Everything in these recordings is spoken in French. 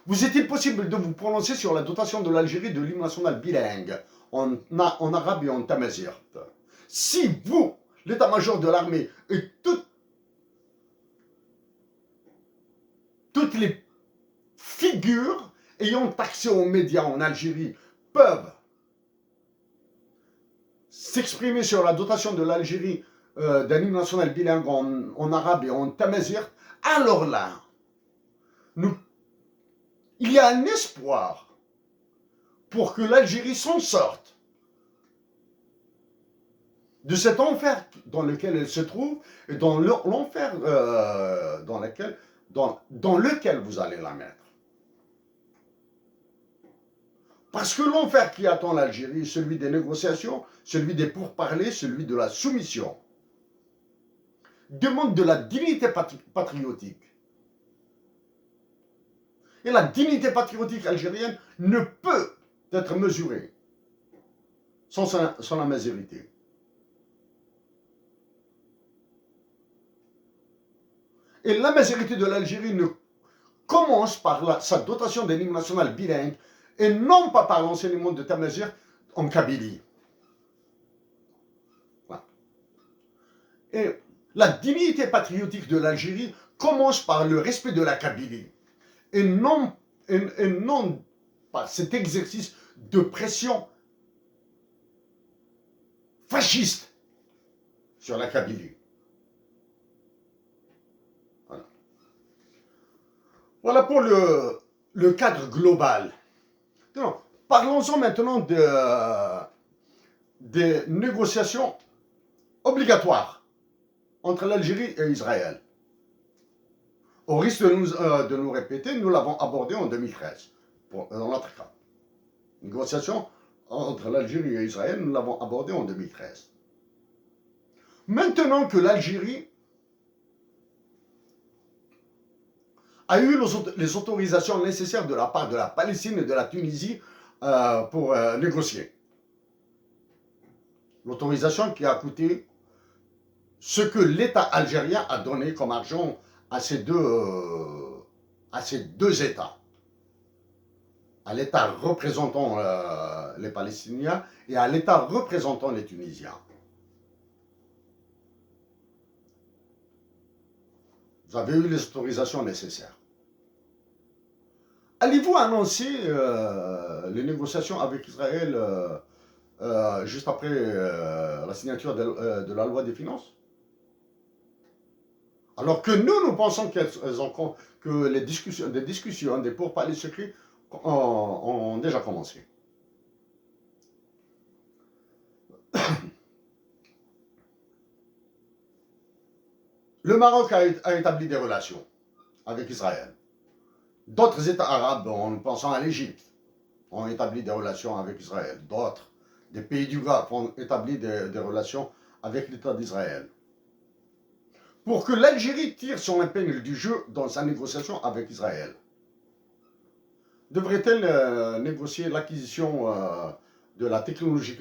Vous est-il possible de vous prononcer sur la dotation de l'Algérie de l'hymne national bilingue en arabe et en tamazight? Si vous, l'état-major de l'armée et toutes les figures ayant accès aux médias en Algérie peuvent s'exprimer sur la dotation de l'Algérie d'un hymne national bilingue en arabe et en tamazight, alors là, il y a un espoir pour que l'Algérie s'en sorte de cet enfer dans lequel elle se trouve et dans l'enfer dans lequel vous allez la mettre. Parce que l'enfer qui attend l'Algérie, celui des négociations, celui des pourparlers, celui de la soumission, demande de la dignité patriotique. Et la dignité patriotique algérienne ne peut être mesurée sans la majorité. Et la majorité de l'Algérie ne commence par sa dotation d'un hymne national bilingue et non pas par l'enseignement de tamazight en Kabylie. Voilà. Et la dignité patriotique de l'Algérie commence par le respect de la Kabylie et non par cet exercice de pression fasciste sur la Kabylie. Voilà pour le cadre global. Parlons-en maintenant des négociations obligatoires entre l'Algérie et Israël. Au risque de nous répéter, nous l'avons abordé en 2013, dans notre cas. Négociations entre l'Algérie et Israël, nous l'avons abordé en 2013. Maintenant que l'Algérie a eu les autorisations nécessaires de la part de la Palestine et de la Tunisie pour négocier. L'autorisation qui a coûté ce que l'État algérien a donné comme argent à ces deux États. À l'État représentant les Palestiniens et à l'État représentant les Tunisiens. Vous avez eu les autorisations nécessaires. Allez-vous annoncer les négociations avec Israël juste après la signature de la loi des finances? Alors que nous pensons que des discussions, des pourparlers secrets ont déjà commencé. Le Maroc a établi des relations avec Israël. D'autres États arabes, en pensant à l'Égypte, ont établi des relations avec Israël. D'autres, des pays du Golfe, ont établi des relations avec l'État d'Israël. Pour que l'Algérie tire son épingle du jeu dans sa négociation avec Israël, devrait-elle négocier l'acquisition de la technologie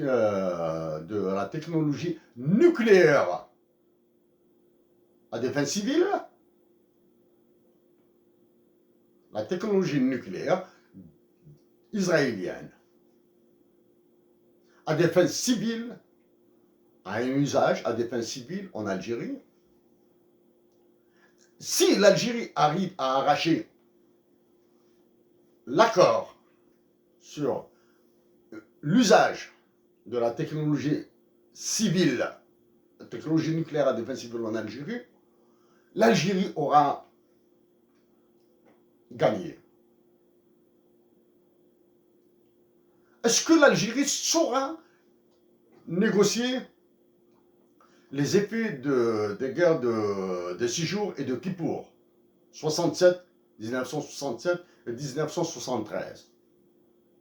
nucléaire à des fins civiles? La technologie nucléaire israélienne à des fins civiles, à un usage à des fins civiles en Algérie. Si l'Algérie arrive à arracher l'accord sur l'usage de la technologie civile, la technologie nucléaire à des fins civiles en Algérie, l'Algérie aura gagné. Est-ce que l'Algérie saura négocier les effets des guerres de 6 jours et de Kippour, 1967 et 1973?